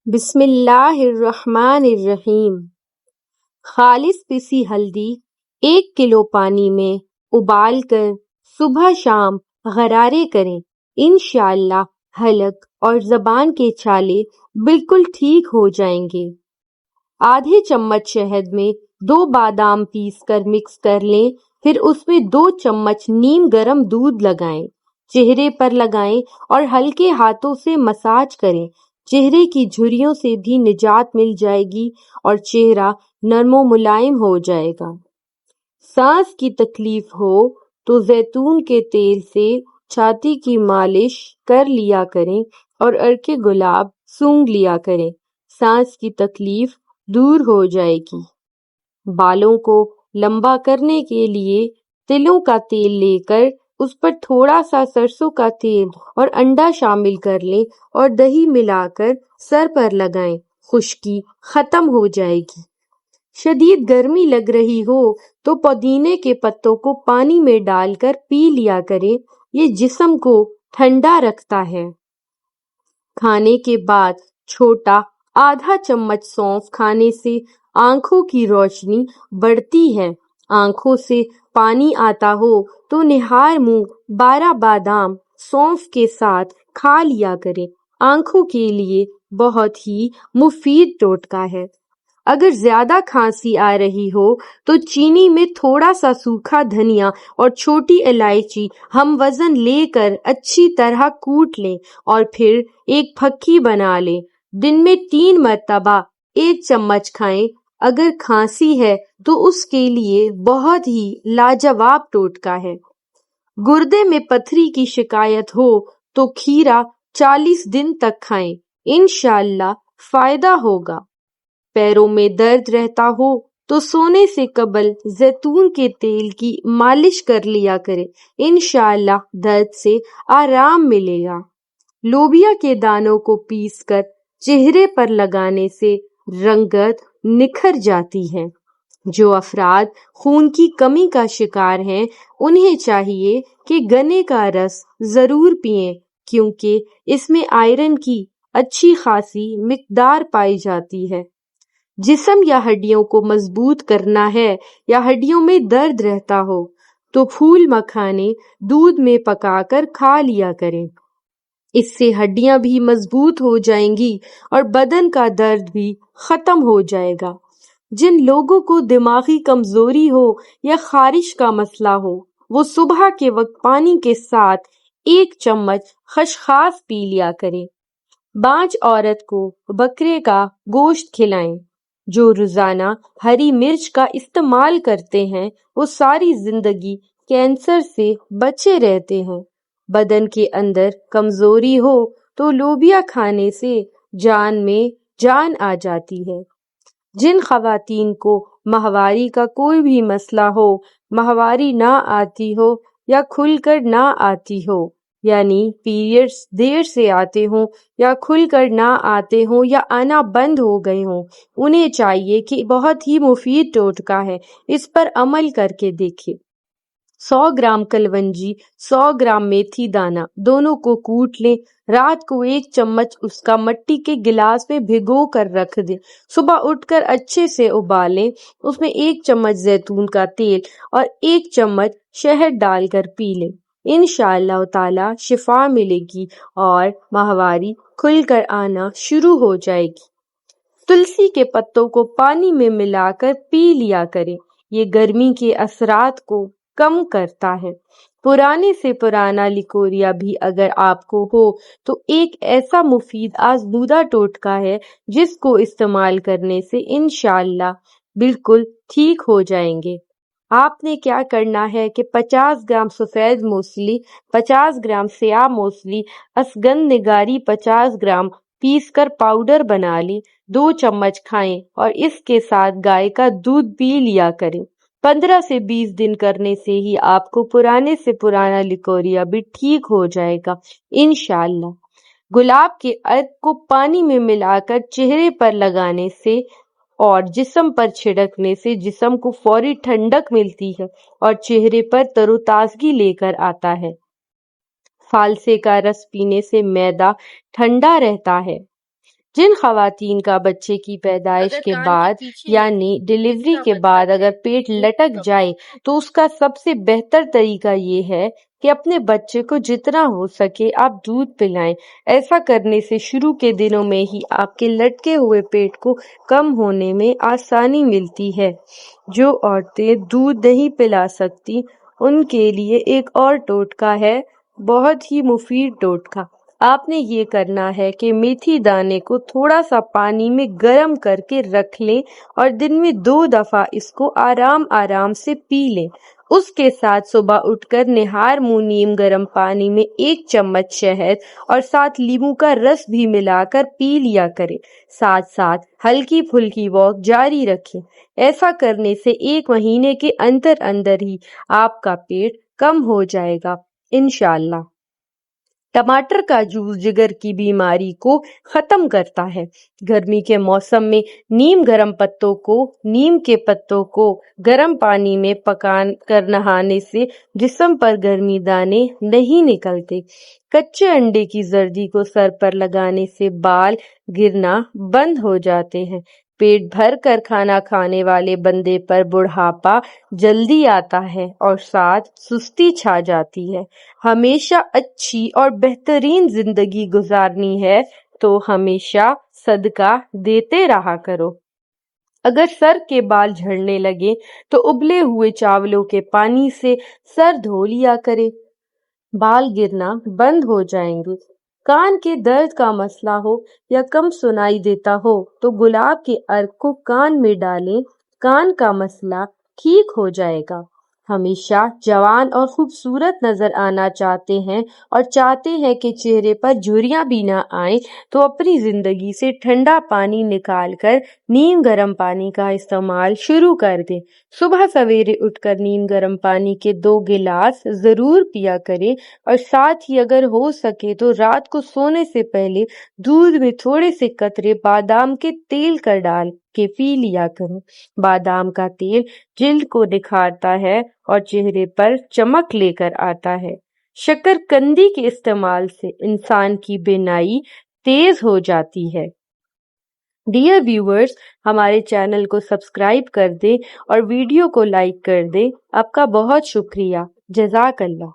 بسم اللہ الرحمن الرحیم۔ خالص پسی ہلدی 1 کلو پانی میں ابال کر صبح شام غرارے کریں، انشاءاللہ حلق اور زبان کے چھالے بالکل ٹھیک ہو جائیں گے۔ آدھے چمچ شہد میں 2 بادام پیس کر مکس کر لیں، پھر اس میں 2 چمچ نیم گرم دودھ لگائیں، چہرے پر لگائیں اور ہلکے ہاتھوں سے مساج کریں۔ چہرے کی جھریوں سے بھی نجات مل جائے گی اور چہرہ نرم و ملائم ہو جائے گا۔ سانس کی تکلیف ہو تو زیتون کے تیل سے چھاتی کی مالش کر لیا کریں اور عرق گلاب سونگھ لیا کریں، سانس کی تکلیف دور ہو جائے گی۔ بالوں کو لمبا کرنے کے لیے تلوں کا تیل لے کر اس پر تھوڑا سا سرسوں کا تیل اور انڈا شامل کر لیں اور دہی ملا کر سر پر لگائیں، خشکی ختم ہو جائے گی۔ شدید گرمی لگ رہی ہو تو پودینے کے پتوں کو پانی میں ڈال کر پی لیا کریں، یہ جسم کو ٹھنڈا رکھتا ہے۔ کھانے کے بعد چھوٹا آدھا چمچ سونف کھانے سے آنکھوں کی روشنی بڑھتی ہے۔ آنکھوں سے پانی آتا ہو تو نہار منہ 12 بادام سونف کے ساتھ کھا لیا کریں، آنکھوں کے لیے بہت ہی مفید ٹوٹکا ہے۔ اگر زیادہ کھانسی آ رہی ہو تو چینی میں تھوڑا سا سوکھا دھنیا اور چھوٹی الائچی ہم وزن لے کر اچھی طرح کوٹ لیں اور پھر ایک پھکی بنا لیں۔ دن میں 3 مرتبہ 1 چمچ کھائیں۔ اگر کھانسی ہے تو اس کے لیے بہت ہی لاجواب ٹوٹکا ہے۔ گردے میں پتھری کی شکایت ہو تو کھیرا 40 دن تک کھائیں، انشاءاللہ فائدہ ہوگا۔ پیروں میں درد رہتا ہو تو سونے سے قبل زیتون کے تیل کی مالش کر لیا کرے، انشاءاللہ درد سے آرام ملے گا۔ لوبیا کے دانوں کو پیس کر چہرے پر لگانے سے رنگت نکھر جاتی ہے۔ جو افراد خون کی کمی کا شکار ہیں انہیں چاہیے کہ گنے کا رس ضرور پئیں، کیونکہ اس میں آئرن کی اچھی خاصی مقدار پائی جاتی ہے۔ جسم یا ہڈیوں کو مضبوط کرنا ہے یا ہڈیوں میں درد رہتا ہو تو پھول مکھانے دودھ میں پکا کر کھا لیا کریں، اس سے ہڈیاں بھی مضبوط ہو جائیں گی اور بدن کا درد بھی ختم ہو جائے گا۔ جن لوگوں کو دماغی کمزوری ہو یا خارش کا مسئلہ ہو وہ صبح کے وقت پانی کے ساتھ 1 چمچ خسخاس پی لیا کریں۔ بانجھ عورت کو بکرے کا گوشت کھلائیں۔ جو روزانہ ہری مرچ کا استعمال کرتے ہیں وہ ساری زندگی کینسر سے بچے رہتے ہیں۔ بدن کے اندر کمزوری ہو تو لوبیا کھانے سے جان میں جان آ جاتی ہے۔ جن خواتین کو ماہواری کا کوئی بھی مسئلہ ہو، ماہواری نہ آتی ہو یا کھل کر نہ آتی ہو، یعنی پیریڈز دیر سے آتے ہوں یا کھل کر نہ آتے ہوں یا آنا بند ہو گئے ہوں، انہیں چاہیے کہ بہت ہی مفید ٹوٹکا ہے، اس پر عمل کر کے دیکھیں۔ 100 گرام کلونجی، 100 گرام میتھی دانہ دونوں کو کوٹ لیں، رات کو 1 چمچ اس کا مٹی کے گلاس میں بھگو کر رکھ دیں، صبح اٹھ کر اچھے سے ابالیں، اس میں 1 چمچ زیتون کا تیل اور 1 چمچ شہد ڈال کر پی لیں، انشاءاللہ تعالی شفا ملے گی اور ماہواری کھل کر آنا شروع ہو جائے گی۔ تلسی کے پتوں کو پانی میں ملا کر پی لیا کریں، یہ گرمی کے اثرات کو کم کرتا ہے۔ پرانے سے پرانا لکوریا بھی اگر آپ کو ہو تو ایک ایسا مفید آزمودہ ٹوٹکا ہے جس کو استعمال کرنے سے انشاءاللہ بالکل ٹھیک ہو جائیں گے۔ آپ نے کیا کرنا ہے کہ 50 گرام سفید موسلی، 50 گرام سیاہ موسلی، اسگند نگاری 50 گرام پیس کر پاؤڈر بنا لی، 2 چمچ کھائیں اور اس کے ساتھ گائے کا دودھ پی لیا کریں۔ 15 سے 20 دن کرنے سے ہی آپ کو پرانے سے پرانا لکوریا بھی ٹھیک ہو جائے گا انشاءاللہ۔ گلاب کے عرق کو پانی میں ملا کر چہرے پر لگانے سے اور جسم پر چھڑکنے سے جسم کو فوری ٹھنڈک ملتی ہے اور چہرے پر تر و تازگی لے کر آتا ہے۔ فالسے کا رس پینے سے معدہ ٹھنڈا رہتا ہے۔ جن خواتین کا بچے کی پیدائش کے بعد یعنی ڈیلیوری کے بعد اگر پیٹ لٹک جائے تو اس کا سب سے بہتر طریقہ یہ ہے کہ اپنے بچے کو جتنا ہو سکے آپ دودھ پلائیں۔ ایسا کرنے سے شروع کے دنوں میں ہی آپ کے لٹکے ہوئے پیٹ کو کم ہونے میں آسانی ملتی ہے۔ جو عورتیں دودھ نہیں پلا سکتی ان کے لیے ایک اور ٹوٹکا ہے، بہت ہی مفید ٹوٹکا۔ آپ نے یہ کرنا ہے کہ میتھی دانے کو تھوڑا سا پانی میں گرم کر کے رکھ لیں اور دن میں 2 دفعہ اس کو آرام آرام سے پی لیں۔ اس کے ساتھ صبح اٹھ کر نہار منہ نیم گرم پانی میں 1 چمچ شہد اور ساتھ لیموں کا رس بھی ملا کر پی لیا کریں۔ ساتھ ساتھ ہلکی پھلکی واک جاری رکھیں۔ ایسا کرنے سے 1 مہینے کے اندر ہی آپ کا پیٹ کم ہو جائے گا انشاءاللہ۔ ٹماٹر کا جوس جگر کی بیماری کو ختم کرتا ہے۔ گرمی کے موسم میں نیم کے پتوں کو گرم پانی میں پکا کر نہانے سے جسم پر گرمی دانے نہیں نکلتے۔ کچے انڈے کی زردی کو سر پر لگانے سے بال گرنا بند ہو جاتے ہیں۔ پیٹ بھر کر کھانا کھانے والے بندے پر بڑھاپا جلدی آتا ہے اور ساتھ سستی چھا جاتی ہے۔ ہمیشہ اچھی اور بہترین زندگی گزارنی ہے تو ہمیشہ صدقہ دیتے رہا کرو۔ اگر سر کے بال جھڑنے لگے تو ابلے ہوئے چاولوں کے پانی سے سر دھو لیا کرے، بال گرنا بند ہو جائیں گے۔ کان کے درد کا مسئلہ ہو یا کم سنائی دیتا ہو تو گلاب کے عرق کو کان میں ڈالیں، کان کا مسئلہ ٹھیک ہو جائے گا۔ ہمیشہ جوان اور خوبصورت نظر آنا چاہتے ہیں اور چاہتے ہیں کہ چہرے پر جھریاں بھی نہ آئیں تو اپنی زندگی سے ٹھنڈا پانی نکال کر نیم گرم پانی کا استعمال شروع کر دیں۔ صبح سویرے اٹھ کر نیم گرم پانی کے 2 گلاس ضرور پیا کریں اور ساتھ ہی اگر ہو سکے تو رات کو سونے سے پہلے دودھ میں تھوڑے سے قطرے بادام کے تیل کا ڈال کے پی لیا کریں۔ بادام کا تیل جلد کو نکھارتا ہے اور چہرے پر چمک لے کر آتا ہے۔ شکر قندی کے استعمال سے انسان کی بینائی تیز ہو جاتی ہے۔ ڈیئر ویورز، ہمارے چینل کو سبسکرائب کر دیں اور ویڈیو کو لائک کر دیں۔ آپ کا بہت شکریہ۔ جزاک اللہ۔